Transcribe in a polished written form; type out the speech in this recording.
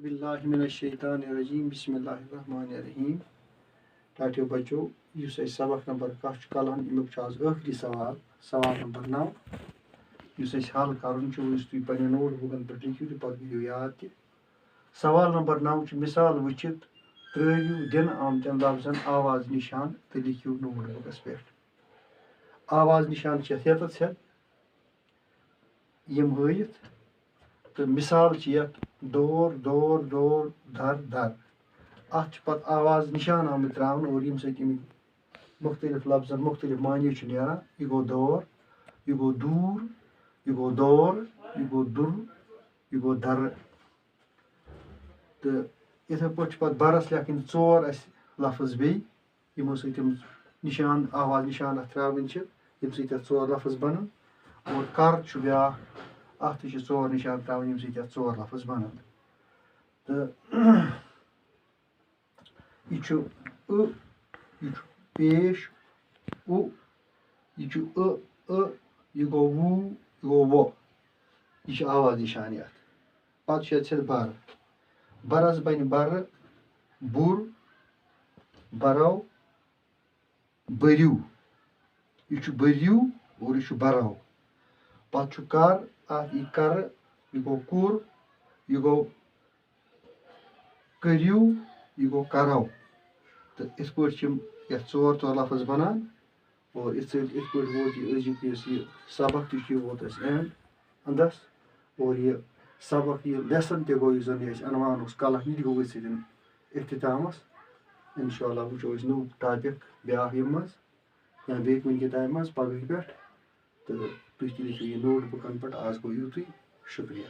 बिल्लाहि मिनश्शैतानिर्रजीम बिस्मिल्लाहिर्रहमानिर्रहीम। टाटियो बच्चों इस सबक नंबर कह कलहन अमुक आज आखिरी सवाल नंबर 9 इस हल कर पे नोट बुकन पे लिखियो तो पे गो याद सवाल नंबर 9 मिसाल वचित त्रो दिन आमतन लफ्जन आवाज निशान तो लिखियो नोट बुकस पे आवाज निशान ये यम हयत तो मिसाल दौर दौर दौर धर धर अत पे आवाज निशान आम त्रावन और यम मुख्तलिफ लफ्जन मुख्तलिफ मानी नारान यह गो दौर यह गो दूर यह गो दौर यह गो दुर यह गो दर तो इथे पे बरस लेखन 4 लफ्ज बे यमो निशान आवाज निशान अत त्रावन यम 4 लफ्ज बनन और कर ब्या अत 4 निशान त्रावन यम 4 लफ्ज बनन तो यह पेश उ यह यह गो वू यह गो वो यह आवाज निशान पे बर बरस बन बर बुर बरो बरू यह बरू और यह बरो पे कर कर यह गो कुर यह गो करू यह गो करो तो इस पे 4 लफ्ज बनान और इस पे वोत यह सबक वोत अंदस और यह सबक यह लेसन ते गो अनवान कलह यह गो इख्तितामस इंशाअल्लाह वो नो टॉपिक ब्या मज या बे कुन टाइम मज पगह पे तो तुम लिखियो यह नोट बुकन पे आज गो युतुई शुक्रिया।